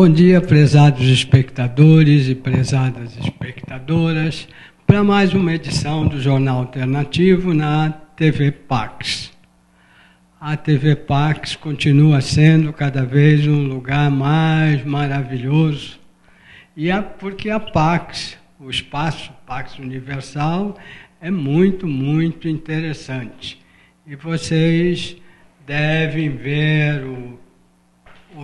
Bom dia, prezados espectadores e prezadas espectadoras, para mais uma edição do Jornal Alternativo na TV Pax. A TV Pax continua sendo cada vez um lugar mais maravilhoso, porque a Pax, o espaço Pax Universal, é muito, muito interessante. E vocês devem ver o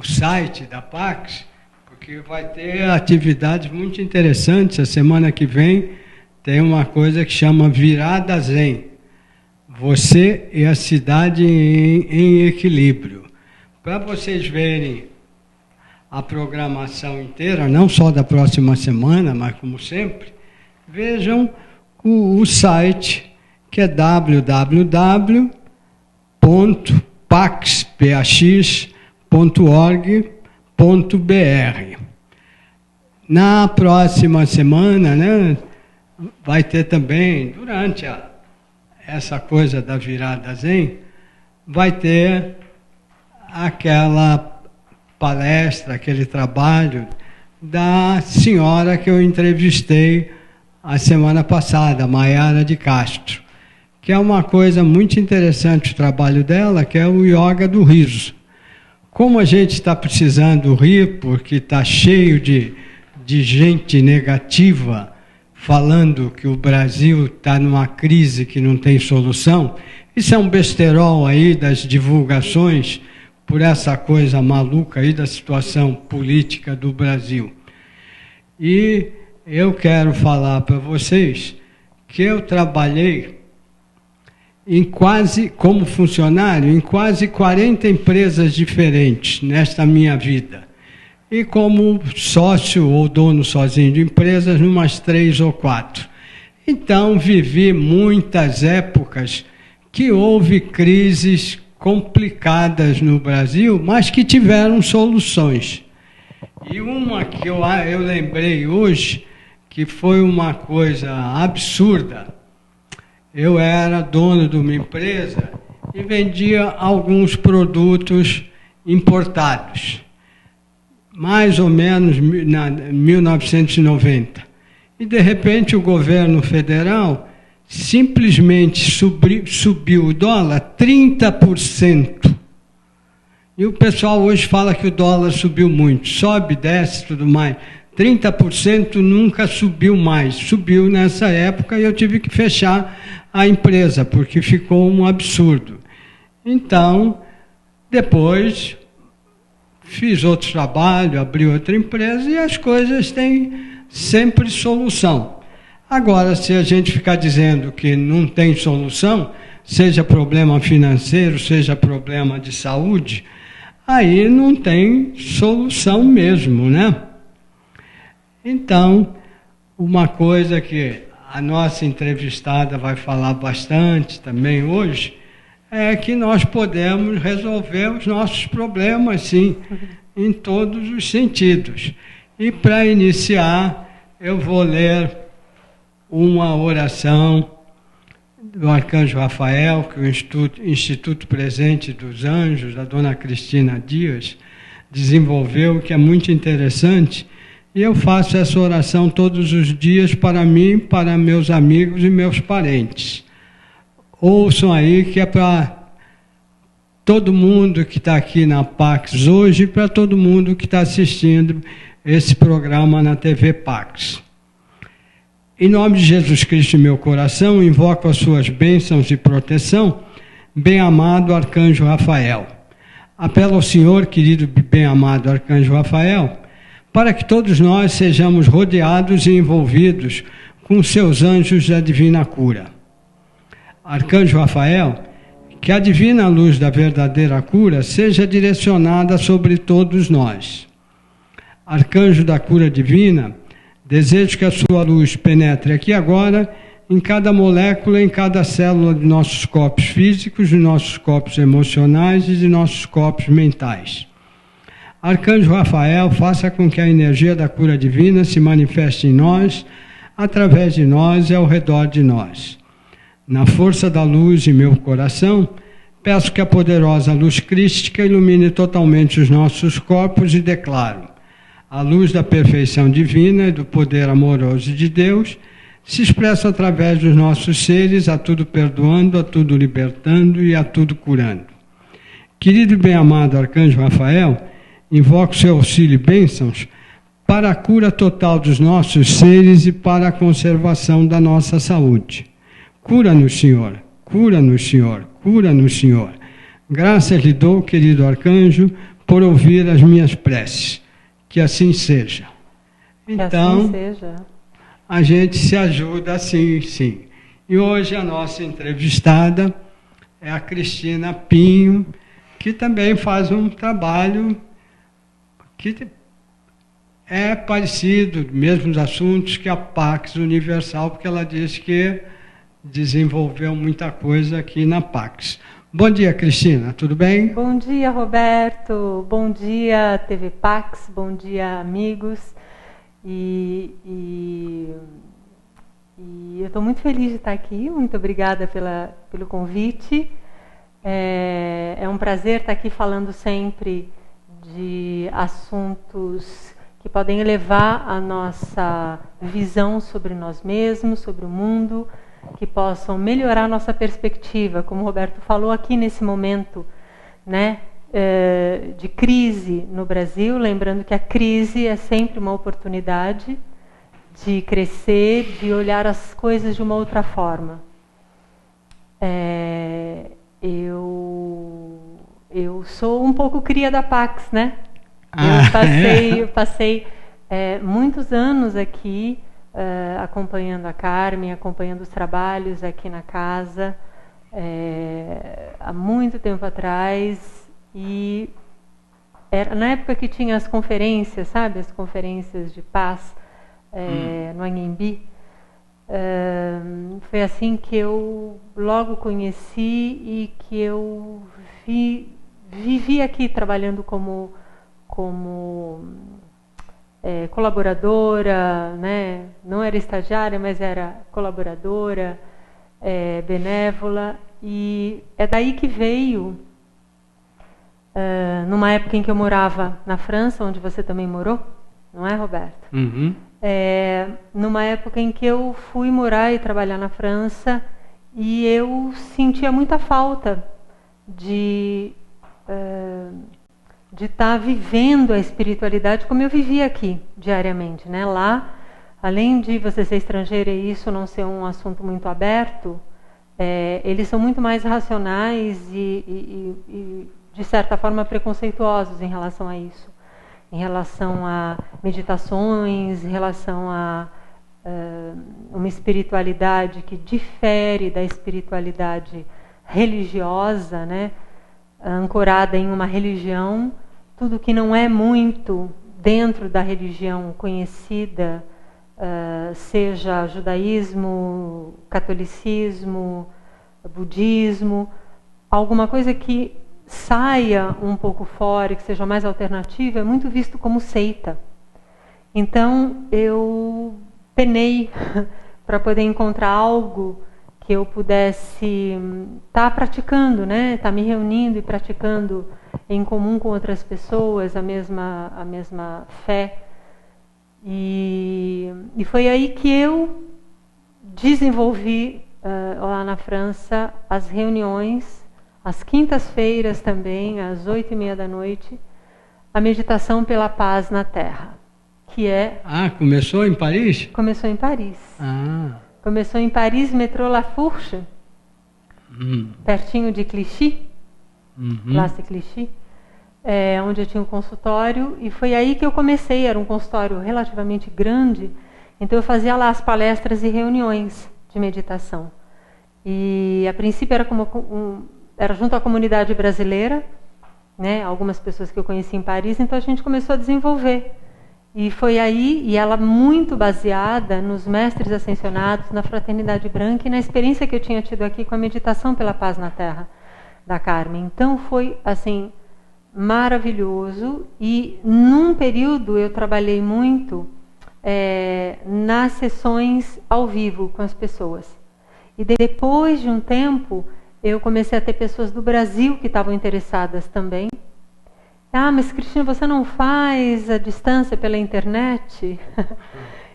site da Pax, porque vai ter atividades muito interessantes. A semana que vem tem uma coisa que chama Virada Zen. Você e a cidade em equilíbrio. Para vocês verem a programação inteira, não só da próxima semana, mas como sempre, vejam o site, que é www.pax.org.br. Na próxima semana, né, vai ter também, durante essa coisa da Virada Zen, vai ter aquela palestra, aquele trabalho da senhora que eu entrevistei a semana passada, Maiara de Castro, que é uma coisa muito interessante o trabalho dela, que é o yoga do riso. Como a gente está precisando rir, porque está cheio de gente negativa, falando que o Brasil está numa crise que não tem solução, isso é um besterol aí das divulgações por essa coisa maluca aí da situação política do Brasil. E eu quero falar para vocês que eu trabalhei como funcionário em quase 40 empresas diferentes nesta minha vida. E como sócio ou dono sozinho de empresas, umas 3 ou 4. Então, vivi muitas épocas que houve crises complicadas no Brasil, mas que tiveram soluções. E uma que eu lembrei hoje, que foi uma coisa absurda. Eu era dono de uma empresa e vendia alguns produtos importados, mais ou menos em 1990. E, de repente, o governo federal simplesmente subiu o dólar 30%. E o pessoal hoje fala que o dólar subiu muito, sobe, desce, tudo mais. 30% nunca subiu mais. Subiu nessa época e eu tive que fechar a empresa, porque ficou um absurdo. Então, depois fiz outro trabalho, abri outra empresa e as coisas têm sempre solução. Agora, se a gente ficar dizendo que não tem solução, seja problema financeiro, seja problema de saúde, aí não tem solução mesmo, né? Então, uma coisa que a nossa entrevistada vai falar bastante também hoje, é que nós podemos resolver os nossos problemas, sim, em todos os sentidos. E para iniciar, eu vou ler uma oração do Arcanjo Rafael, que o Instituto Presente dos Anjos, da dona Cristina Dias, desenvolveu, que é muito interessante. E eu faço essa oração todos os dias para mim, para meus amigos e meus parentes. Ouçam aí, que é para todo mundo que está aqui na Pax hoje e para todo mundo que está assistindo esse programa na TV Pax. Em nome de Jesus Cristo, meu coração, invoco as suas bênçãos e proteção, bem-amado Arcanjo Rafael. Apelo ao Senhor, querido bem-amado Arcanjo Rafael, para que todos nós sejamos rodeados e envolvidos com seus anjos da divina cura. Arcanjo Rafael, que a divina luz da verdadeira cura seja direcionada sobre todos nós. Arcanjo da cura divina, desejo que a sua luz penetre aqui agora, em cada molécula, em cada célula de nossos corpos físicos, de nossos corpos emocionais e de nossos corpos mentais. Arcanjo Rafael, faça com que a energia da cura divina se manifeste em nós, através de nós e ao redor de nós. Na força da luz em meu coração, peço que a poderosa luz crística ilumine totalmente os nossos corpos e declaro: A luz da perfeição divina e do poder amoroso de Deus se expressa através dos nossos seres, a tudo perdoando, a tudo libertando e a tudo curando. Querido e bem-amado Arcanjo Rafael, invoco seu auxílio e bênçãos para a cura total dos nossos seres e para a conservação da nossa saúde. Cura-nos, Senhor, cura-nos, Senhor, cura-nos, Senhor. Graças lhe dou, querido arcanjo, por ouvir as minhas preces. Que assim seja. Então, assim seja. A gente se ajuda assim, sim. E hoje a nossa entrevistada é a Cristina Pinho, que também faz um trabalho que é parecido, mesmos assuntos que a Pax Universal, porque ela disse que desenvolveu muita coisa aqui na Pax. Bom dia, Cristina, tudo bem? Bom dia, Roberto. Bom dia, TV Pax. Bom dia, amigos. E eu estou muito feliz de estar aqui. Muito obrigada pelo convite. É um prazer estar aqui falando sempre de assuntos que podem elevar a nossa visão sobre nós mesmos, sobre o mundo, que possam melhorar a nossa perspectiva, como o Roberto falou aqui nesse momento, né, de crise no Brasil, lembrando que a crise é sempre uma oportunidade de crescer, de olhar as coisas de uma outra forma. Eu sou um pouco cria da Pax, né? Eu passei muitos anos aqui acompanhando a Carmen, acompanhando os trabalhos aqui na casa, há muito tempo atrás, e era na época que tinha as conferências, sabe? As conferências de paz no Anhembi. Foi assim que eu logo conheci e que eu vivi aqui trabalhando como colaboradora, né? Não era estagiária, mas era colaboradora, benévola, e é daí que veio, numa época em que eu morava na França, onde você também morou, não é, Roberto? Uhum. Numa época em que eu fui morar e trabalhar na França, e eu sentia muita falta de estar vivendo a espiritualidade como eu vivia aqui, diariamente, né? Lá, além de você ser estrangeira e isso não ser um assunto muito aberto, eles são muito mais racionais e, de certa forma, preconceituosos em relação a isso. Em relação a meditações, em relação a uma espiritualidade que difere da espiritualidade religiosa, né? Ancorada em uma religião, tudo que não é muito dentro da religião conhecida, seja judaísmo, catolicismo, budismo, alguma coisa que saia um pouco fora e que seja mais alternativa, é muito visto como seita. Então, eu penei para poder encontrar algo que eu pudesse estar praticando, né? Estar me reunindo e praticando em comum com outras pessoas a mesma fé. E foi aí que eu desenvolvi lá na França as reuniões, às quintas-feiras também, às 8h30 a meditação pela paz na Terra, que é... Começou em Paris? Começou em Paris. Começou em Paris, metrô La Fourche, pertinho de Clichy, Place Clichy, onde eu tinha um consultório, e foi aí que eu comecei. Era um consultório relativamente grande, então eu fazia lá as palestras e reuniões de meditação. E a princípio era junto à comunidade brasileira, né, algumas pessoas que eu conheci em Paris, então a gente começou a desenvolver. E foi aí, e ela muito baseada nos mestres ascensionados, na Fraternidade Branca e na experiência que eu tinha tido aqui com a meditação pela paz na Terra, da Carmen. Então foi, assim, maravilhoso. E num período eu trabalhei muito nas sessões ao vivo com as pessoas. E depois de um tempo, eu comecei a ter pessoas do Brasil que estavam interessadas também. Ah, mas Cristina, você não faz a distância pela internet?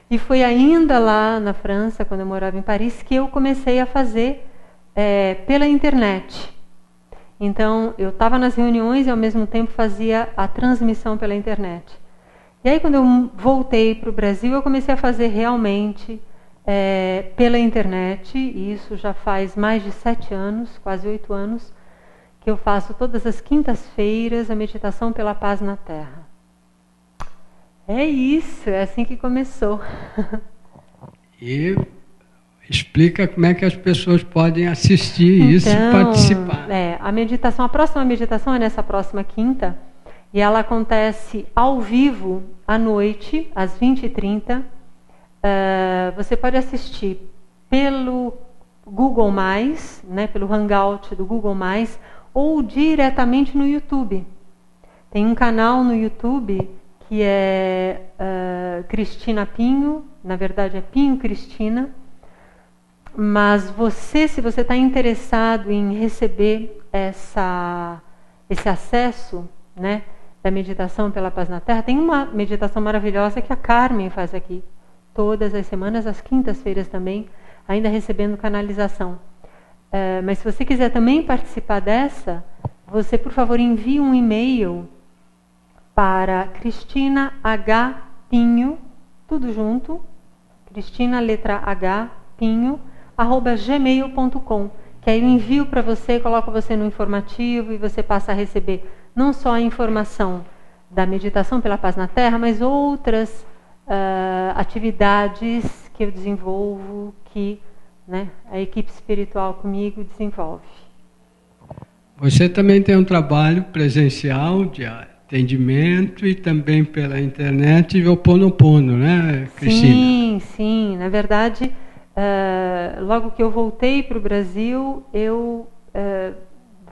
E foi ainda lá na França, quando eu morava em Paris, que eu comecei a fazer pela internet. Então, eu estava nas reuniões e ao mesmo tempo fazia a transmissão pela internet. E aí, quando eu voltei para o Brasil, eu comecei a fazer realmente pela internet, e isso já faz mais de 7 anos, quase 8 anos, que eu faço todas as quintas-feiras a meditação pela paz na Terra. É isso, é assim que começou. E explica como é que as pessoas podem assistir isso e participar. A próxima meditação é nessa próxima quinta, e ela acontece ao vivo, à noite, às 20h30. Você pode assistir pelo Google+, né, pelo Hangout do Google+, ou diretamente no YouTube. Tem um canal no YouTube que é Cristina Pinho, na verdade é Pinho Cristina, mas se você está interessado em receber esse acesso, né, da meditação pela paz na Terra, tem uma meditação maravilhosa que a Carmen faz aqui, todas as semanas, às quintas-feiras também, ainda recebendo canalização. Mas se você quiser também participar dessa, você, por favor, envie um e-mail para Cristina H. Pinho, tudo junto, Cristina, letra H, Pinho, @gmail.com, que aí eu envio para você, coloco você no informativo e você passa a receber não só a informação da meditação pela paz na Terra, mas outras atividades que eu desenvolvo, que, né, a equipe espiritual comigo desenvolve. Você também tem um trabalho presencial de atendimento e também pela internet e o Ho'oponopono, né, Cristina? Sim. Na verdade, logo que eu voltei para o Brasil,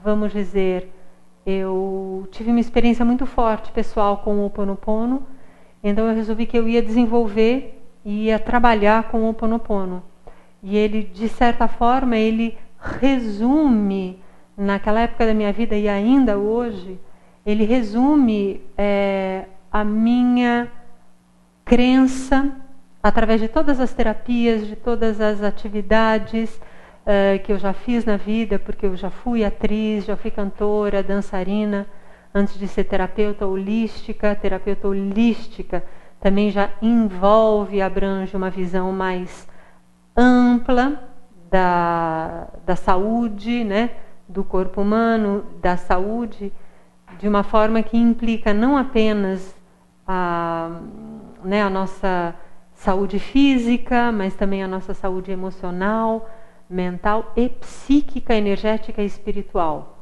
vamos dizer, eu tive uma experiência muito forte pessoal com o Ho'oponopono, então eu resolvi que eu ia desenvolver e ia trabalhar com o Ho'oponopono. E ele, de certa forma, ele resume, naquela época da minha vida e ainda hoje, ele resume a minha crença, através de todas as terapias, de todas as atividades que eu já fiz na vida, porque eu já fui atriz, já fui cantora, dançarina, antes de ser terapeuta holística. Terapeuta holística também já envolve e abrange uma visão mais ampla da saúde, né, do corpo humano, da saúde, de uma forma que implica não apenas a nossa saúde física, mas também a nossa saúde emocional, mental e psíquica, energética e espiritual.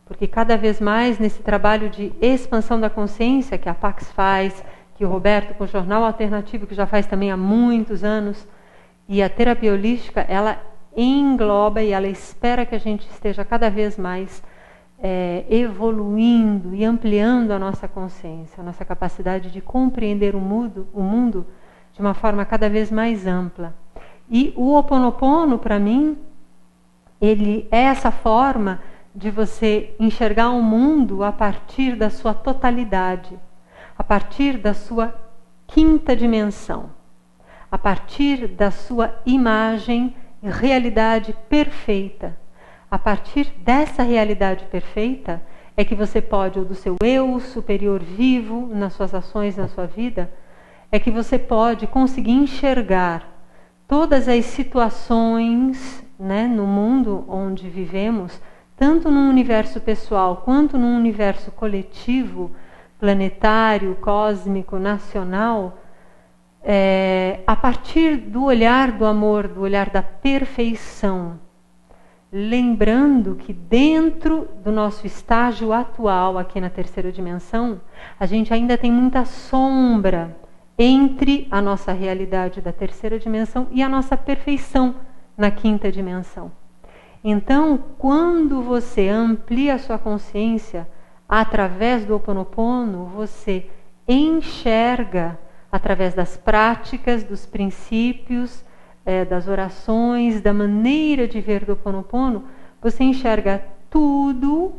Porque cada vez mais nesse trabalho de expansão da consciência que a Pax faz, que o Roberto com o Jornal Alternativo, que já faz também há muitos anos, e a terapia holística, ela engloba e ela espera que a gente esteja cada vez mais evoluindo e ampliando a nossa consciência, a nossa capacidade de compreender o mundo de uma forma cada vez mais ampla. E o Ho'oponopono, para mim, ele é essa forma de você enxergar o mundo a partir da sua totalidade, a partir da sua quinta dimensão, a partir da sua imagem e realidade perfeita. A partir dessa realidade perfeita é que você pode, ou do seu eu superior vivo nas suas ações, na sua vida, é que você pode conseguir enxergar todas as situações, né, no mundo onde vivemos, tanto no universo pessoal quanto no universo coletivo, planetário, cósmico, nacional, a partir do olhar do amor, do olhar da perfeição. Lembrando que dentro do nosso estágio atual, aqui na terceira dimensão, a gente ainda tem muita sombra entre a nossa realidade da terceira dimensão e a nossa perfeição na quinta dimensão. Então, quando você amplia a sua consciência através do Ho'oponopono, você enxerga através das práticas, dos princípios, das orações, da maneira de ver do Ho'oponopono, você enxerga tudo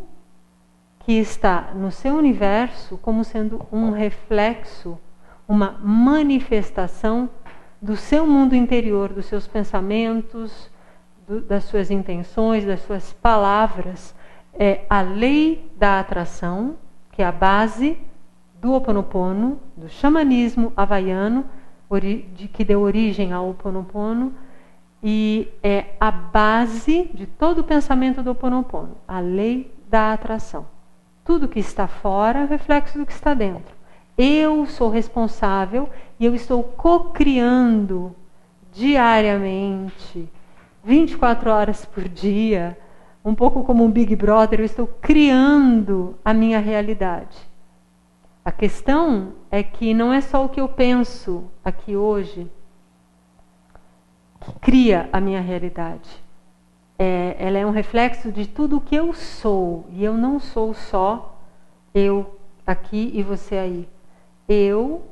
que está no seu universo como sendo um reflexo, uma manifestação do seu mundo interior, dos seus pensamentos, das suas intenções, das suas palavras. É a lei da atração, que é a base do Ho Oponopono, do xamanismo havaiano, que deu origem ao Ho Oponopono, e é a base de todo o pensamento do Ho Oponopono, a lei da atração. Tudo que está fora é reflexo do que está dentro. Eu sou responsável e eu estou co-criando diariamente, 24 horas por dia, um pouco como um Big Brother, eu estou criando a minha realidade. A questão é que não é só o que eu penso aqui hoje que cria a minha realidade. Ela é um reflexo de tudo o que eu sou. E eu não sou só eu aqui e você aí. Eu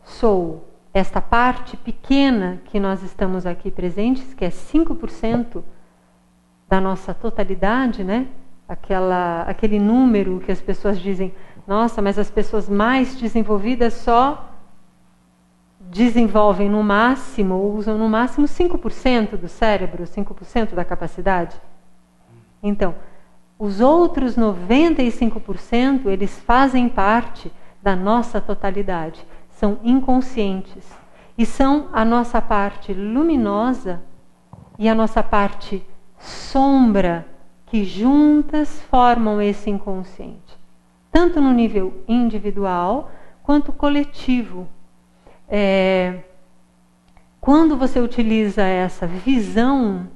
sou esta parte pequena que nós estamos aqui presentes, que é 5% da nossa totalidade, né? Aquele número que as pessoas dizem, nossa, mas as pessoas mais desenvolvidas só desenvolvem no máximo, ou usam no máximo 5% do cérebro, 5% da capacidade. Então, os outros 95%, eles fazem parte da nossa totalidade, são inconscientes e são a nossa parte luminosa e a nossa parte sombra que juntas formam esse inconsciente, tanto no nível individual quanto coletivo. Quando você utiliza essa visão,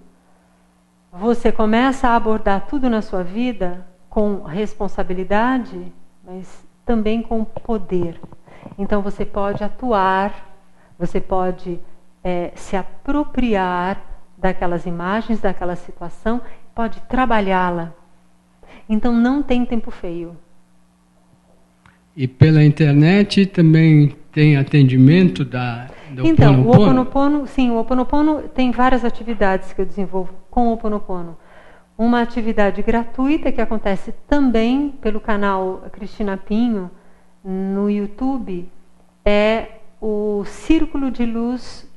você começa a abordar tudo na sua vida com responsabilidade, mas também com poder. Então você pode atuar, você pode se apropriar daquelas imagens, daquela situação, pode trabalhá-la. Então não tem tempo feio. E pela internet também tem atendimento do então, Ho Oponopono? O Ho Oponopono, sim, o Ho Oponopono tem várias atividades que eu desenvolvo com o Ho Oponopono. Uma atividade gratuita que acontece também pelo canal Cristina Pinho no YouTube é o Círculo de Luz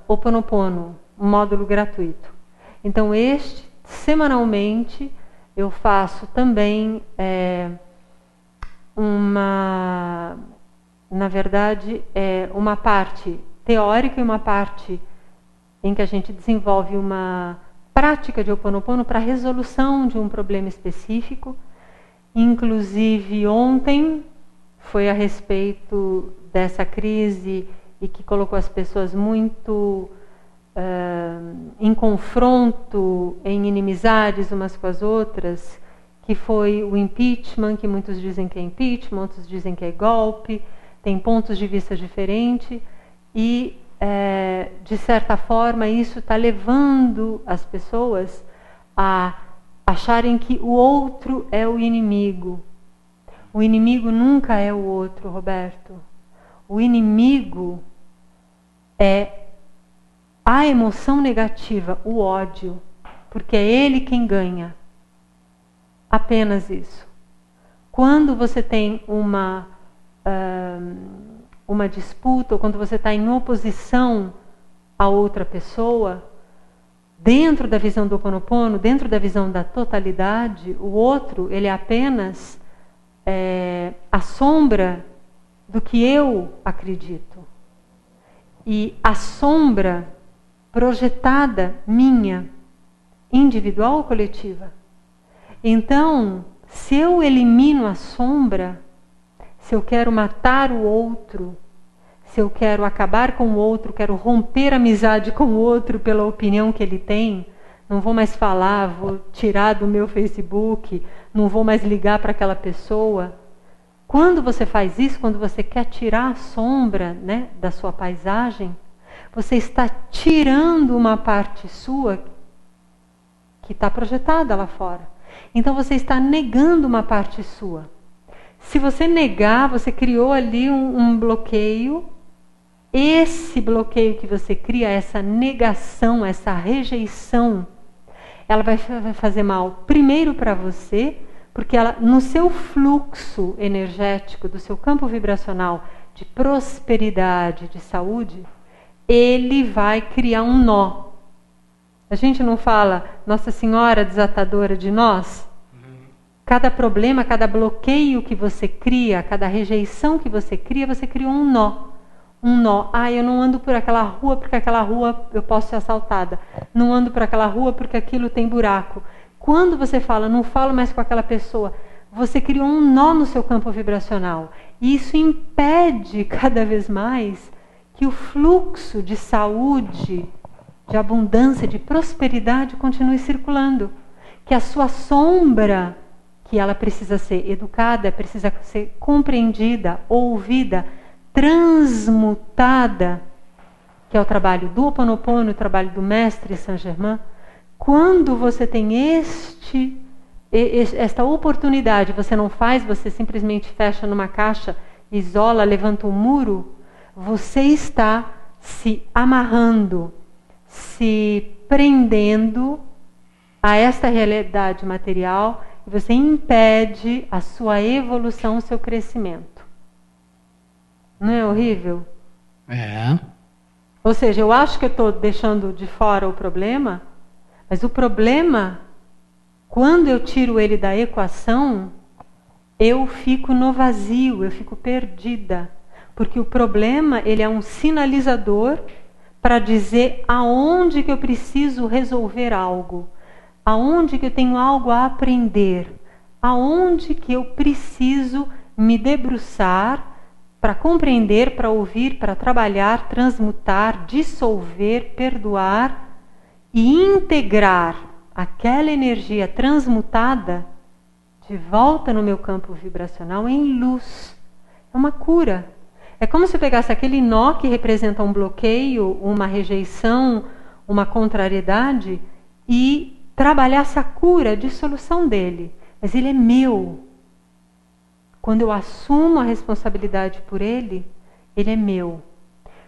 Ho Oponopono, um módulo gratuito. Então, semanalmente, eu faço também na verdade, uma parte teórica e uma parte em que a gente desenvolve uma prática de Ho Oponopono para a resolução de um problema específico. Inclusive, ontem foi a respeito dessa crise e que colocou as pessoas muito em confronto, em inimizades umas com as outras, que foi o impeachment, que muitos dizem que é impeachment, outros dizem que é golpe, tem pontos de vista diferentes e, de certa forma, isso está levando as pessoas a acharem que o outro é o inimigo. O inimigo nunca é o outro, Roberto. O inimigo é a emoção negativa, o ódio, porque é ele quem ganha. Apenas isso. Quando você tem uma disputa, ou quando você está em oposição a outra pessoa, dentro da visão do Ho Oponopono, dentro da visão da totalidade, o outro, ele é apenas a sombra do que eu acredito. E a sombra projetada minha, individual ou coletiva. Então, se eu elimino a sombra, se eu quero matar o outro, se eu quero acabar com o outro, quero romper a amizade com o outro pela opinião que ele tem, não vou mais falar, vou tirar do meu Facebook, não vou mais ligar para aquela pessoa. Quando você faz isso, quando você quer tirar a sombra, né, da sua paisagem, você está tirando uma parte sua que está projetada lá fora. Então você está negando uma parte sua. Se você negar, você criou ali um bloqueio. Esse bloqueio que você cria, essa negação, essa rejeição, ela vai fazer mal primeiro para você, Porque ela, no seu fluxo energético, do seu campo vibracional de prosperidade, de saúde, ele vai criar um nó. A gente não fala Nossa Senhora desatadora de nós? Cada problema, cada bloqueio que você cria, cada rejeição que você criou um nó. Um nó. Ah, eu não ando por aquela rua porque aquela rua eu posso ser assaltada. Não ando por aquela rua porque aquilo tem buraco. Quando você fala, não falo mais com aquela pessoa, você criou um nó no seu campo vibracional. E isso impede cada vez mais que o fluxo de saúde, de abundância, de prosperidade continue circulando. Que a sua sombra, que ela precisa ser educada, precisa ser compreendida, ouvida, transmutada, que é o trabalho do Ho Oponopono, o trabalho do Mestre Saint-Germain. Quando você tem esta oportunidade, você não faz, você simplesmente fecha numa caixa, isola, levanta um muro, você está se amarrando, se prendendo a esta realidade material e você impede a sua evolução, o seu crescimento. Não é horrível? É. Ou seja, eu acho que eu estou deixando de fora o problema, mas o problema, quando eu tiro ele da equação, eu fico no vazio, eu fico perdida. Porque o problema, ele é um sinalizador para dizer aonde que eu preciso resolver algo, aonde que eu tenho algo a aprender, aonde que eu preciso me debruçar para compreender, para ouvir, para trabalhar, transmutar, dissolver, perdoar e integrar aquela energia transmutada de volta no meu campo vibracional em luz. É uma cura. É como se eu pegasse aquele nó que representa um bloqueio, uma rejeição, uma contrariedade e trabalhasse a cura, a dissolução dele. Mas ele é meu. Quando eu assumo a responsabilidade por ele, ele é meu.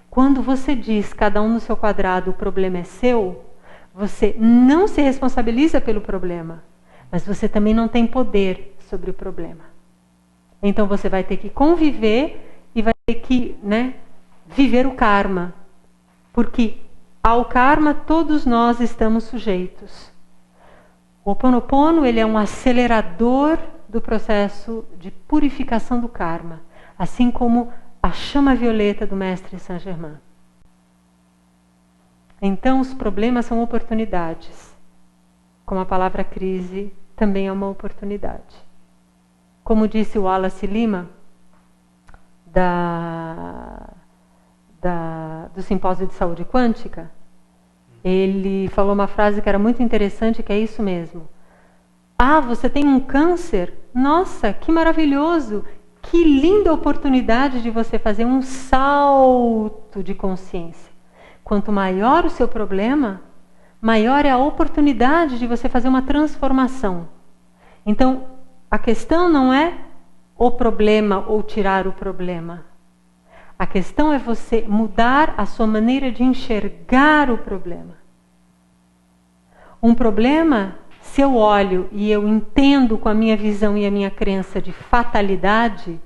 Quando você diz, cada um no seu quadrado, o problema é seu, você não se responsabiliza pelo problema, mas você também não tem poder sobre o problema. Então você vai ter que conviver e vai ter que, viver o karma. Porque ao karma todos nós estamos sujeitos. O Ho Oponopono, ele é um acelerador do processo de purificação do karma, assim como a chama violeta do Mestre Saint-Germain. Então, os problemas são oportunidades, como a palavra crise também é uma oportunidade. Como disse o Wallace Lima, do Simpósio de Saúde Quântica, ele falou uma frase que era muito interessante, que é isso mesmo. Ah, você tem um câncer? Nossa, que maravilhoso! Que linda oportunidade de você fazer um salto de consciência. Quanto maior o seu problema, maior é a oportunidade de você fazer uma transformação. Então, a questão não é o problema ou tirar o problema. A questão é você mudar a sua maneira de enxergar o problema. Um problema, se eu olho e eu entendo com a minha visão e a minha crença de fatalidade,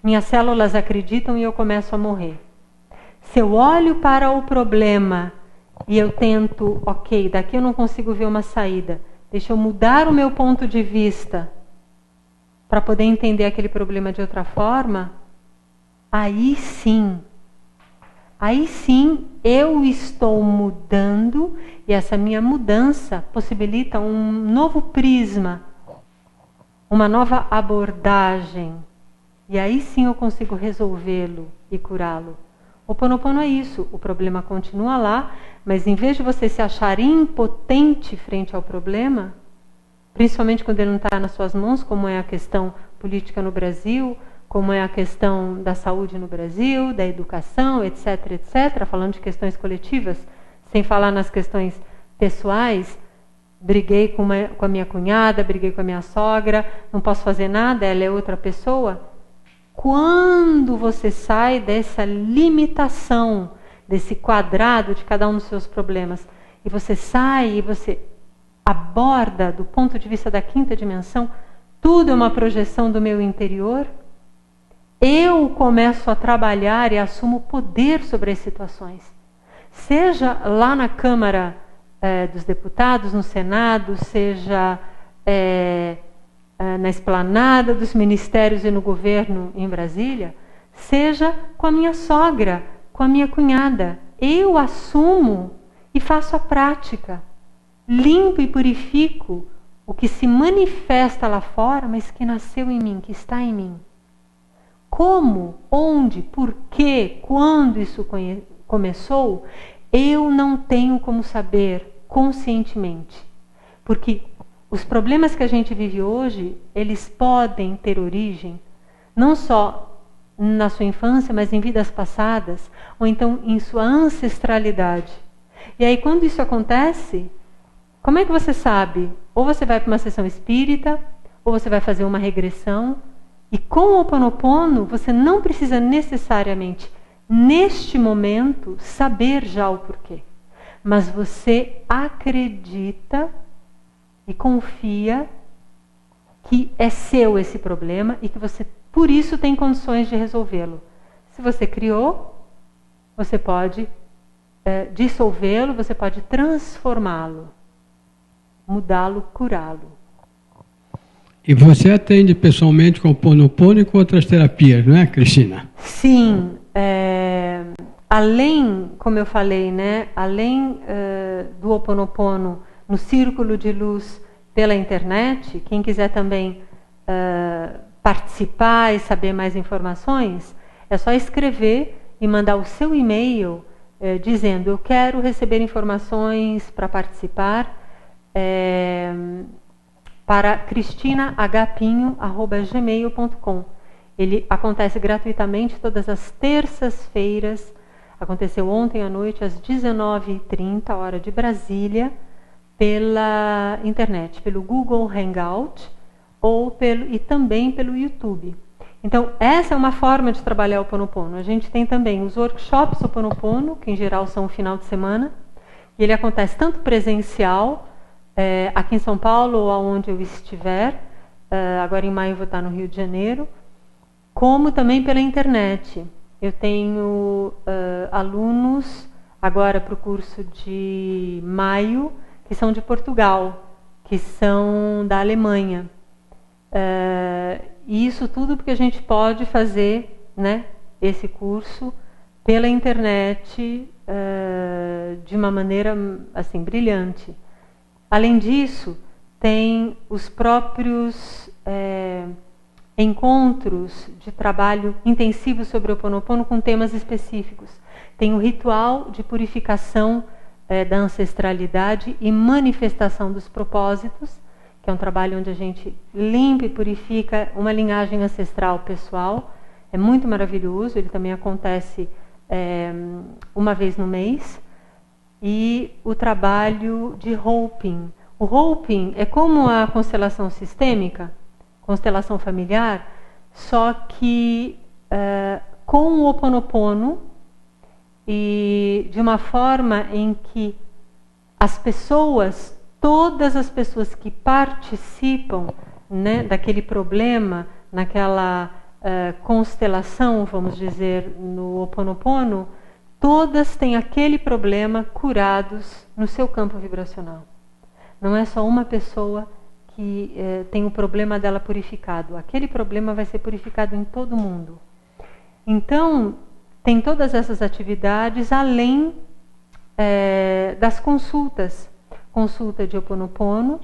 minhas células acreditam e eu começo a morrer. Se eu olho para o problema e eu tento, ok, daqui eu não consigo ver uma saída, deixa eu mudar o meu ponto de vista para poder entender aquele problema de outra forma, aí sim eu estou mudando e essa minha mudança possibilita um novo prisma, uma nova abordagem. E aí sim eu consigo resolvê-lo e curá-lo. O Ho Oponopono é isso, o problema continua lá, mas em vez de você se achar impotente frente ao problema, principalmente quando ele não está nas suas mãos, como é a questão política no Brasil, como é a questão da saúde no Brasil, da educação, etc., etc., falando de questões coletivas, sem falar nas questões pessoais, briguei com a minha cunhada, briguei com a minha sogra, não posso fazer nada, ela é outra pessoa. Quando você sai dessa limitação, desse quadrado de cada um dos seus problemas, e você sai e você aborda, do ponto de vista da quinta dimensão, tudo é uma projeção do meu interior, eu começo a trabalhar e assumo poder sobre as situações. Seja lá na Câmara dos Deputados, no Senado, seja na esplanada dos ministérios e no governo em Brasília, seja com a minha sogra, com a minha cunhada. Eu assumo e faço a prática. Limpo e purifico o que se manifesta lá fora, mas que nasceu em mim, que está em mim. Como, onde, por quê, quando isso começou, eu não tenho como saber conscientemente. Porque os problemas que a gente vive hoje, eles podem ter origem não só na sua infância, mas em vidas passadas, ou então em sua ancestralidade. E aí, quando isso acontece, como é que você sabe? Ou você vai para uma sessão espírita, ou você vai fazer uma regressão. E com o Ho'oponopono, você não precisa necessariamente, neste momento, saber já o porquê. Mas você acredita e confia que é seu esse problema e que você, por isso, tem condições de resolvê-lo. Se você criou, você pode dissolvê-lo, você pode transformá-lo, mudá-lo, curá-lo. E você atende pessoalmente com o Ho'oponopono e com outras terapias, não é, Cristina? Sim. Além, como eu falei, né, além do Ho'oponopono no Círculo de Luz pela internet, quem quiser também participar e saber mais informações, é só escrever e mandar o seu e-mail dizendo: eu quero receber informações para participar, para cristinahpinho@gmail.com. Ele acontece gratuitamente todas as terças-feiras. Aconteceu ontem à noite às 19h30, hora de Brasília, pela internet, pelo Google Hangout e também pelo YouTube. Então, essa é uma forma de trabalhar o Ho'oponopono. A gente tem também os workshops Ho'oponopono, que em geral são no final de semana, e ele acontece tanto presencial, aqui em São Paulo ou aonde eu estiver, agora em maio vou estar no Rio de Janeiro, como também pela internet. Eu tenho alunos agora para o curso de maio, que são de Portugal, que são da Alemanha. E isso tudo porque a gente pode fazer, né, esse curso pela internet de uma maneira assim, brilhante. Além disso, tem os próprios encontros de trabalho intensivo sobre o Ho'oponopono com temas específicos. Tem o ritual de purificação da ancestralidade e manifestação dos propósitos, que é um trabalho onde a gente limpa e purifica uma linhagem ancestral pessoal. É muito maravilhoso, ele também acontece uma vez no mês. E o trabalho de Hoping. O Hoping é como a constelação sistêmica, constelação familiar, só que com o Ho'oponopono e de uma forma em que as pessoas, todas as pessoas que participam, né, daquele problema, naquela constelação, vamos dizer, no Ho'oponopono, todas têm aquele problema curados no seu campo vibracional. Não é só uma pessoa que tem o problema dela purificado. Aquele problema vai ser purificado em todo mundo. Então, tem todas essas atividades, além das consultas. Consulta de Ho'oponopono,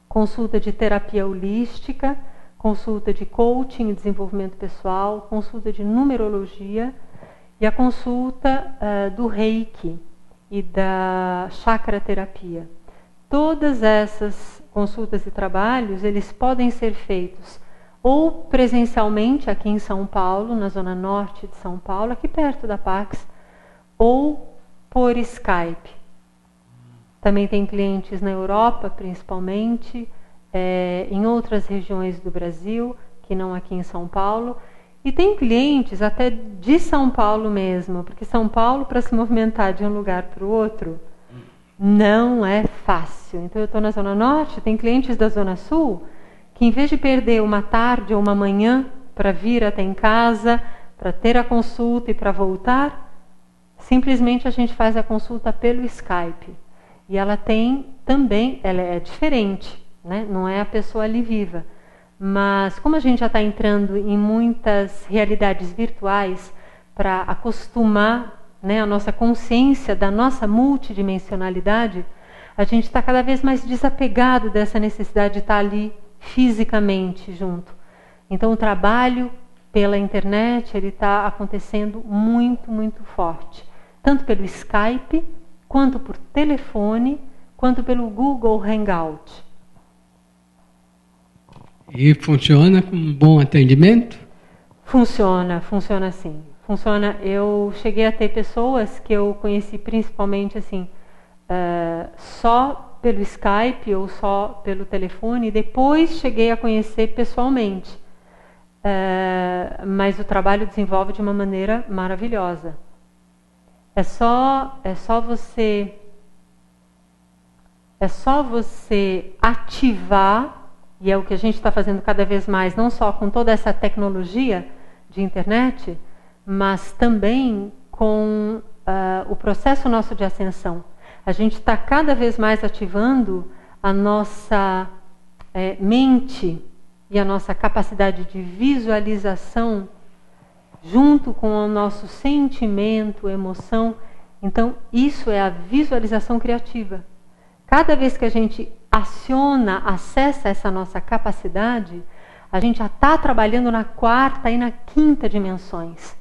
consulta de terapia holística, consulta de coaching e desenvolvimento pessoal, consulta de numerologia, e a consulta do Reiki e da chakra terapia. Todas essas consultas e trabalhos, eles podem ser feitos ou presencialmente aqui em São Paulo, na zona norte de São Paulo, aqui perto da Pax, ou por Skype. Também tem clientes na Europa, principalmente, em outras regiões do Brasil, que não aqui em São Paulo. E tem clientes até de São Paulo mesmo, porque São Paulo, para se movimentar de um lugar para o outro, não é fácil. Então eu estou na Zona Norte, tem clientes da Zona Sul que em vez de perder uma tarde ou uma manhã para vir até em casa, para ter a consulta e para voltar, simplesmente a gente faz a consulta pelo Skype. E ela tem também, ela é diferente, né? Não é a pessoa ali viva. Mas como a gente já está entrando em muitas realidades virtuais para acostumar, né, a nossa consciência da nossa multidimensionalidade, a gente está cada vez mais desapegado dessa necessidade de estar ali fisicamente junto. Então o trabalho pela internet ele está acontecendo muito, muito forte. Tanto pelo Skype, quanto por telefone, quanto pelo Google Hangout. E funciona com um bom atendimento? Funciona sim. Funciona. Eu cheguei a ter pessoas que eu conheci principalmente assim, só pelo Skype ou só pelo telefone, e depois cheguei a conhecer pessoalmente. Mas o trabalho desenvolve de uma maneira maravilhosa. É só você ativar, e é o que a gente está fazendo cada vez mais, não só com toda essa tecnologia de internet, mas também com o processo nosso de ascensão. A gente está cada vez mais ativando a nossa mente e a nossa capacidade de visualização junto com o nosso sentimento, emoção. Então, isso é a visualização criativa. Cada vez que a gente acessa essa nossa capacidade, a gente já está trabalhando na 4ª e na 5ª dimensões.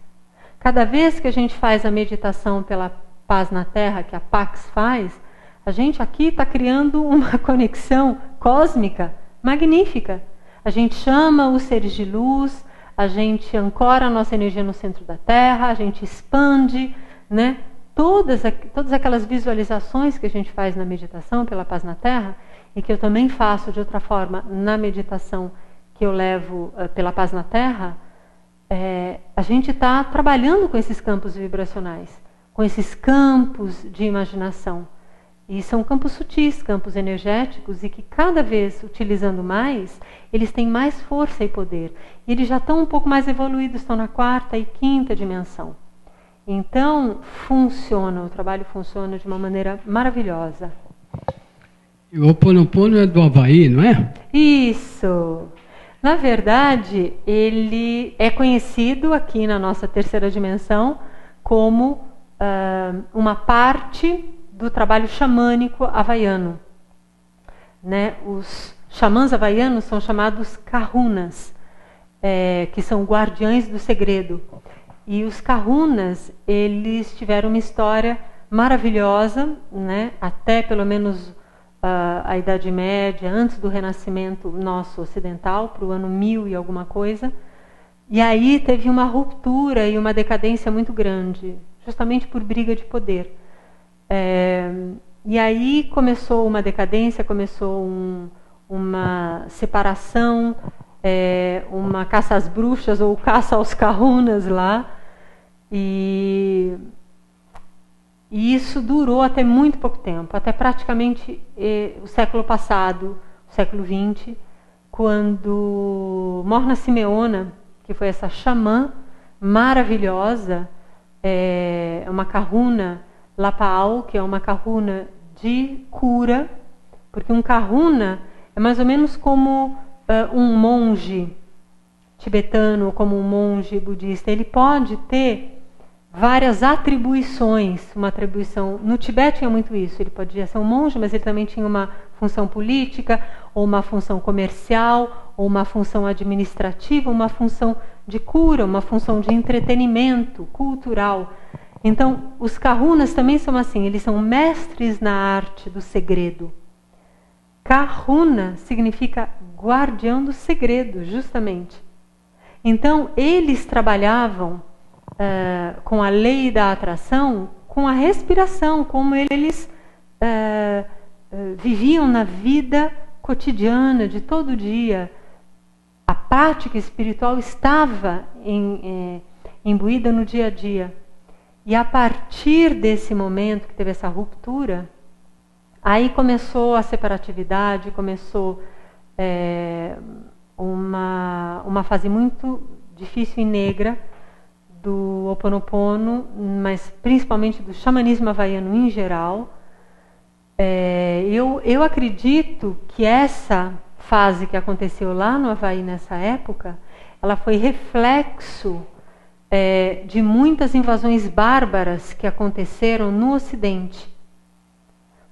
Cada vez que a gente faz a meditação pela paz na Terra, que a Pax faz, a gente aqui está criando uma conexão cósmica magnífica. A gente chama os seres de luz, a gente ancora a nossa energia no centro da Terra, a gente expande, né? Todas aquelas visualizações que a gente faz na meditação pela paz na Terra, e que eu também faço de outra forma na meditação que eu levo pela paz na Terra, a gente está trabalhando com esses campos vibracionais, com esses campos de imaginação. E são campos sutis, campos energéticos, e que cada vez, utilizando mais, eles têm mais força e poder. E eles já estão um pouco mais evoluídos, estão na 4ª e 5ª dimensão. Então, o trabalho funciona de uma maneira maravilhosa. E o Ho'oponopono é do Havaí, não é? Isso! Na verdade, ele é conhecido aqui na nossa 3ª dimensão como uma parte do trabalho xamânico havaiano. Né? Os xamãs havaianos são chamados kahunas, que são guardiães do segredo. E os kahunas, eles tiveram uma história maravilhosa, né? Até pelo menos a Idade Média, antes do Renascimento nosso ocidental, para o ano 1000 e alguma coisa. E aí teve uma ruptura e uma decadência muito grande, justamente por briga de poder. E aí começou uma decadência, começou uma separação, uma caça às bruxas ou caça aos kahunas lá. E isso durou até muito pouco tempo, até praticamente o século passado, o século XX, quando Morna Simeona, que foi essa xamã maravilhosa, uma kahuna Lapa'au, que é uma kahuna de cura, porque um kahuna é mais ou menos como um monge tibetano, como um monge budista. Ele pode ter várias atribuições. Uma atribuição, no Tibete tinha muito isso, ele podia ser um monge, mas ele também tinha uma função política, ou uma função comercial, ou uma função administrativa, uma função de cura, uma função de entretenimento cultural. Então, os kahunas também são assim, eles são mestres na arte do segredo. Kahuna significa guardião do segredo, justamente. Então, eles trabalhavam com a lei da atração, com a respiração, como eles viviam na vida cotidiana, de todo dia. A prática espiritual estava imbuída no dia a dia. E a partir desse momento que teve essa ruptura, Aí começou a separatividade, começou uma fase muito difícil e negra do Ho Oponopono, mas principalmente do xamanismo havaiano em geral. Eu acredito que essa fase que aconteceu lá no Havaí nessa época, ela foi reflexo de muitas invasões bárbaras que aconteceram no Ocidente.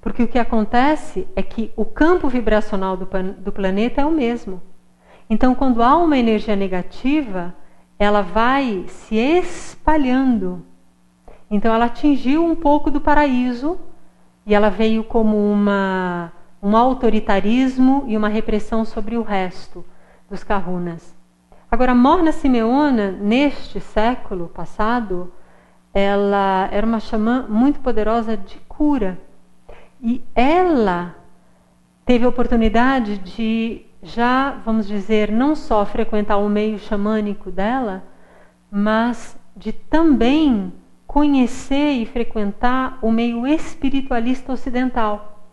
Porque o que acontece é que o campo vibracional do planeta é o mesmo. Então, quando há uma energia negativa, ela vai se espalhando. Então, ela atingiu um pouco do paraíso e ela veio como um autoritarismo e uma repressão sobre o resto dos kahunas. Agora, Morna Simeona, neste século passado, ela era uma xamã muito poderosa de cura. E ela teve a oportunidade de já, vamos dizer, não só frequentar o meio xamânico dela, mas de também conhecer e frequentar o meio espiritualista ocidental.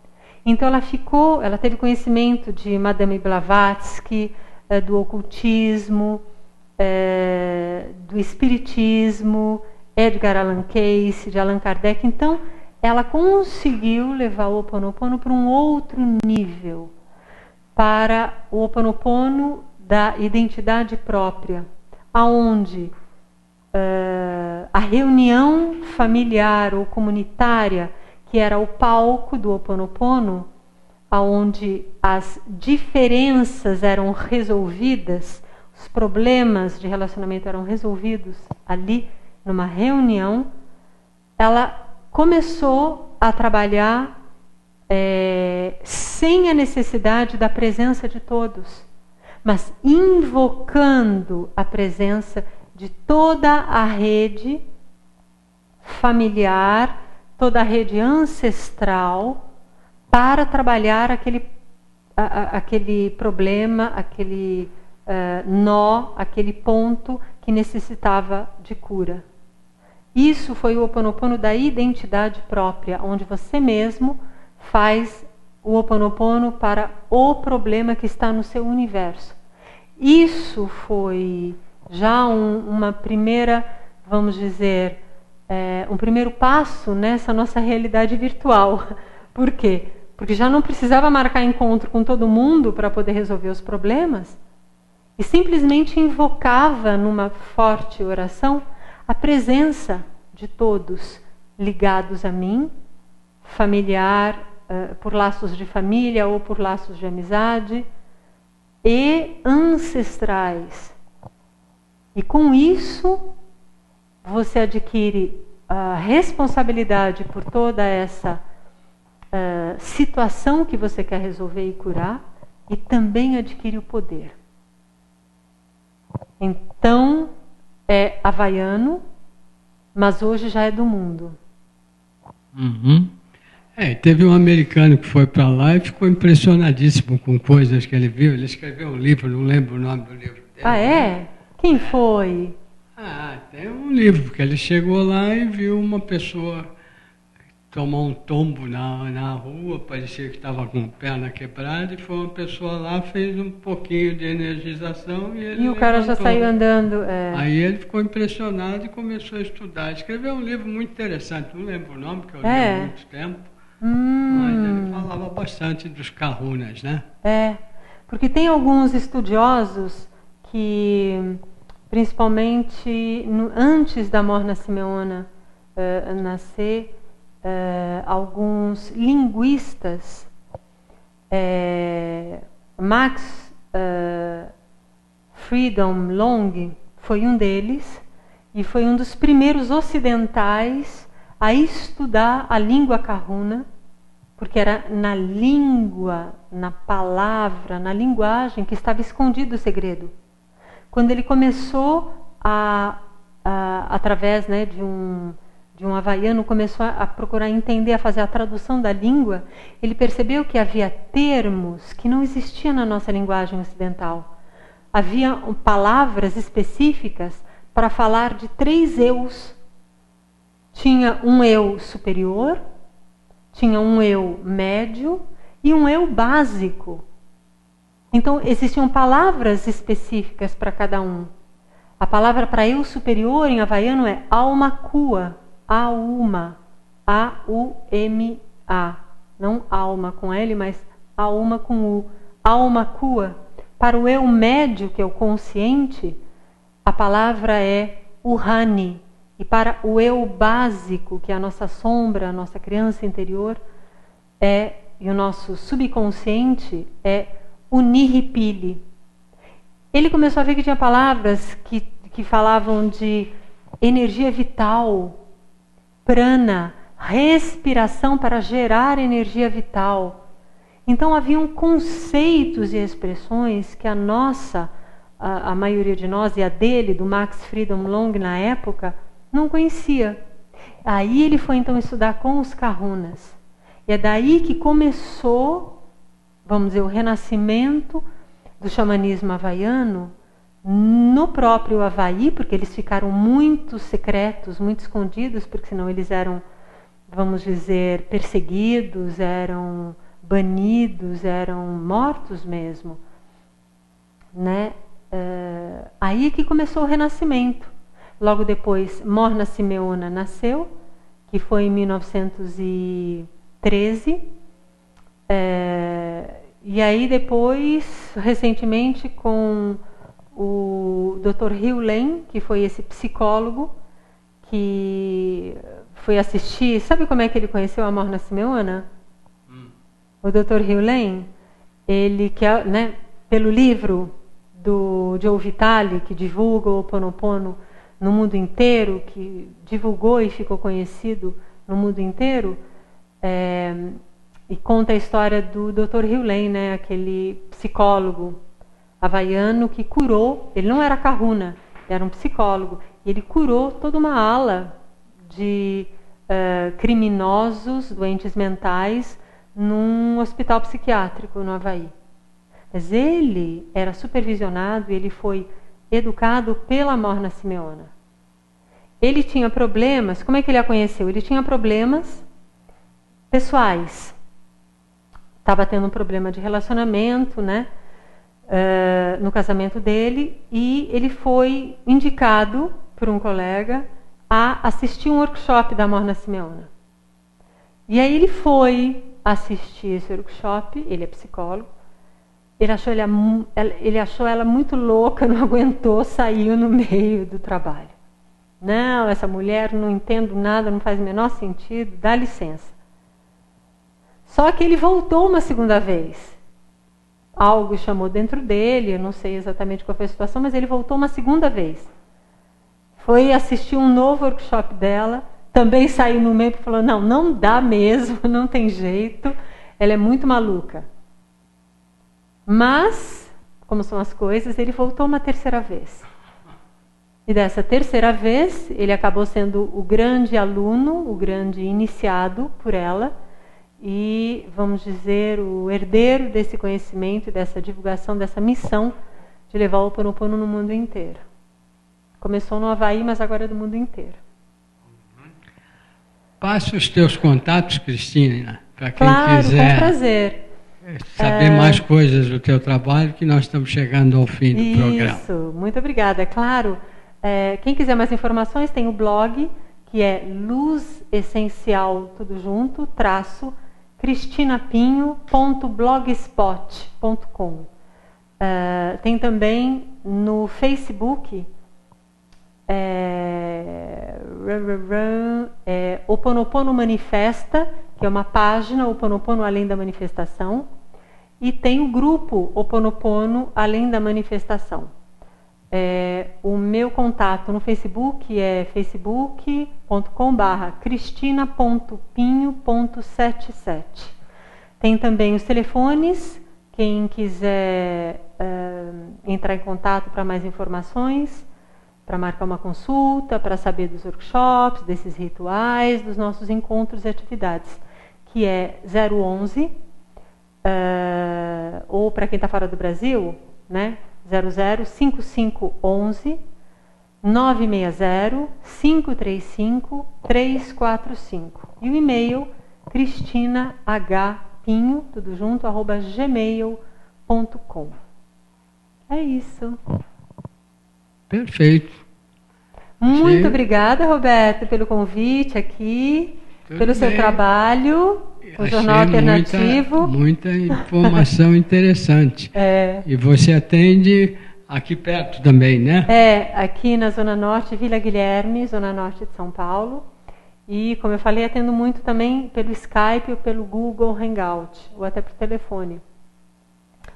Então ela teve conhecimento de Madame Blavatsky, do ocultismo, do espiritismo, Edgar Allan Cayce, de Allan Kardec. Então ela conseguiu levar o Ho Oponopono para um outro nível, para o Ho Oponopono da identidade própria, aonde a reunião familiar ou comunitária, que era o palco do Ho Oponopono, aonde as diferenças eram resolvidas, os problemas de relacionamento eram resolvidos ali numa reunião, ela começou a trabalhar sem a necessidade da presença de todos, mas invocando a presença de toda a rede familiar, toda a rede ancestral, para trabalhar aquele problema, aquele nó, aquele ponto que necessitava de cura. Isso foi o Ho Oponopono da identidade própria, onde você mesmo faz o Ho Oponopono para o problema que está no seu universo. Isso foi já uma primeira, vamos dizer, um primeiro passo nessa nossa realidade virtual. Por quê? Porque já não precisava marcar encontro com todo mundo para poder resolver os problemas, e simplesmente invocava numa forte oração a presença de todos ligados a mim, familiar, por laços de família ou por laços de amizade, e ancestrais. E com isso, você adquire a responsabilidade por toda essa situação que você quer resolver e curar, e também adquire o poder. Então, é havaiano, mas hoje já é do mundo. Uhum. Teve um americano que foi para lá e ficou impressionadíssimo com coisas que ele viu. Ele escreveu um livro, não lembro o nome do livro dele. Ah, é? Quem foi? Tem um livro que ele chegou lá e viu uma pessoa tomar um tombo na rua, parecia que estava com a perna quebrada, e foi uma pessoa lá, fez um pouquinho de energização e ele o cara já saiu andando. Aí ele ficou impressionado e começou a estudar. Escreveu um livro muito interessante, não lembro o nome, que eu li há muito tempo, mas ele falava bastante dos kahunas, né? Porque tem alguns estudiosos que, principalmente antes da Morna Simeona nascer, alguns linguistas, Max Freedom Long foi um deles, e foi um dos primeiros ocidentais a estudar a língua kahuna, porque era na língua, na palavra, na linguagem que estava escondido o segredo. Quando ele começou através, né, de um havaiano, começou a procurar entender, a fazer a tradução da língua, ele percebeu que havia termos que não existiam na nossa linguagem ocidental. Havia palavras específicas para falar de 3 eus. Tinha um eu superior, tinha um eu médio e um eu básico. Então, existiam palavras específicas para cada um. A palavra para eu superior em havaiano é Aumakua, Auma, A-U-M-A. Não alma com L, mas Auma com U. Aumakua. Para o eu médio, que é o consciente, a palavra é Uhani. E para o eu básico, que é a nossa sombra, a nossa criança interior, e o nosso subconsciente, é Unihipili. Ele começou a ver que tinha palavras que falavam de energia vital, prana, respiração para gerar energia vital. Então haviam conceitos e expressões que a maioria de nós, e a dele, do Max Freedom Long na época, não conhecia. Aí ele foi então estudar com os Kahunas. E é daí que começou, vamos dizer, o renascimento do xamanismo havaiano no próprio Havaí, porque eles ficaram muito secretos, muito escondidos, porque senão eles eram, vamos dizer, perseguidos, eram banidos, eram mortos mesmo, né? Aí que começou o renascimento. Logo depois, Morna Simeona nasceu, que foi em 1913. E aí depois, recentemente, com o Dr. Hieu Len, que foi esse psicólogo, que foi assistir... Sabe como é que ele conheceu a Morna Simeona? O Dr. Hieu Len, ele, né, pelo livro do Joe Vitale, que divulga o Ho Oponopono no mundo inteiro, que divulgou e ficou conhecido no mundo inteiro, e conta a história do Dr. Hieu Len, né, aquele psicólogo havaiano que curou, ele não era kahuna, ele era um psicólogo, e ele curou toda uma ala de criminosos, doentes mentais, num hospital psiquiátrico no Havaí. Mas ele era supervisionado e ele foi educado pela Morna Simeona. Ele tinha problemas, como é que ele a conheceu? Ele tinha problemas pessoais. Estava tendo um problema de relacionamento, né, no casamento dele, e ele foi indicado por um colega a assistir um workshop da Morna Simeona. E aí ele foi assistir esse workshop, ele é psicólogo, ele achou ela muito louca, não aguentou, saiu no meio do trabalho. Não, essa mulher, não entendo nada, não faz o menor sentido, dá licença. Só que ele voltou uma segunda vez. Algo chamou dentro dele, eu não sei exatamente qual foi a situação, mas ele voltou uma segunda vez. Foi assistir um novo workshop dela, também saiu no meio e falou, não dá mesmo, não tem jeito, ela é muito maluca. Mas, como são as coisas, ele voltou uma terceira vez. E dessa terceira vez, ele acabou sendo o grande aluno, o grande iniciado por ela, e, vamos dizer, o herdeiro desse conhecimento e dessa divulgação, dessa missão de levar o Ho Oponopono no mundo inteiro. Começou no Havaí, mas agora é do mundo inteiro. Passe os teus contatos, Cristina, para quem claro, quiser. Com prazer. Saber mais coisas do teu trabalho, que nós estamos chegando ao fim do programa. Isso, muito obrigada. Claro, quem quiser mais informações, tem o blog, que é Luz Essencial, tudo junto, _cristinapinho.blogspot.com. Tem também no Facebook, Ho Oponopono Manifesta, que é uma página, Ho Oponopono Além da Manifestação, e tem o grupo Ho Oponopono Além da Manifestação. O meu contato no Facebook é facebook.com/cristina.pinho.77. Tem também os telefones, quem quiser entrar em contato para mais informações, para marcar uma consulta, para saber dos workshops, desses rituais, dos nossos encontros e atividades, que é 011, ou para quem está fora do Brasil, né, 005511 960 535 345. E o e-mail cristinahpinho, tudo junto, @gmail.com. É isso. Perfeito. Muito obrigada, Roberto, pelo convite aqui, pelo seu trabalho, o Jornal Alternativo. Muita informação interessante. E você atende aqui perto também, né? Aqui na Zona Norte, Vila Guilherme, Zona Norte de São Paulo. E, como eu falei, atendo muito também pelo Skype ou pelo Google Hangout, ou até por telefone.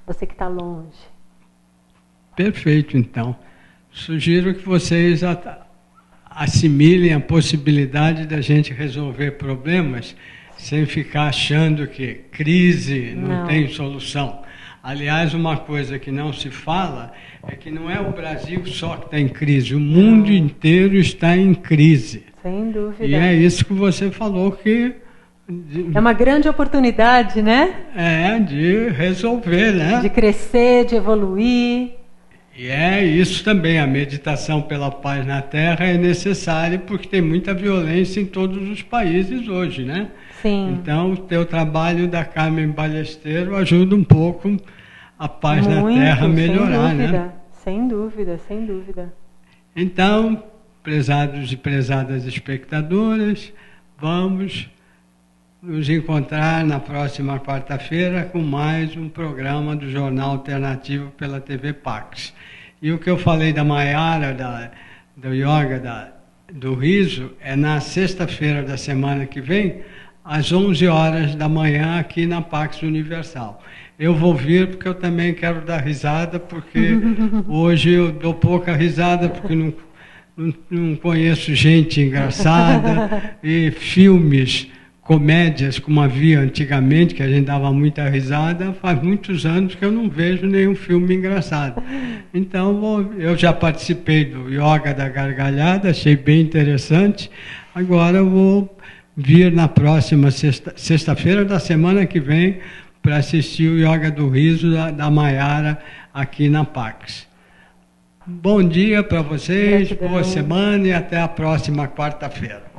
Você que está longe. Perfeito, então. Sugiro que vocês assimilem a possibilidade da gente resolver problemas sem ficar achando que crise não tem solução. Aliás, uma coisa que não se fala é que não é o Brasil só que está em crise, o mundo inteiro está em crise. Sem dúvida. E é isso que você falou que... É uma grande oportunidade, né? De resolver, né? De crescer, de evoluir. E é isso também, a meditação pela paz na Terra é necessária porque tem muita violência em todos os países hoje, né? Sim. Então, o teu trabalho da Carmen Ballesteros ajuda um pouco a paz na Terra a melhorar, né? Sem dúvida, sem dúvida. Então, prezados e prezadas espectadoras, vamos nos encontrar na próxima quarta-feira com mais um programa do Jornal Alternativo pela TV Pax. E o que eu falei da Mayara, do yoga, do riso, é na sexta-feira da semana que vem, às 11 horas da manhã, aqui na Pax Universal. Eu vou vir porque eu também quero dar risada, porque hoje eu dou pouca risada, porque não conheço gente engraçada, e filmes, comédias como havia antigamente, que a gente dava muita risada, faz muitos anos que eu não vejo nenhum filme engraçado. Então, eu já participei do Yoga da Gargalhada, achei bem interessante. Agora eu vou vir na próxima sexta-feira da semana que vem para assistir o Yoga do Riso da Mayara aqui na Pax. Bom dia para vocês, boa semana e até a próxima quarta-feira.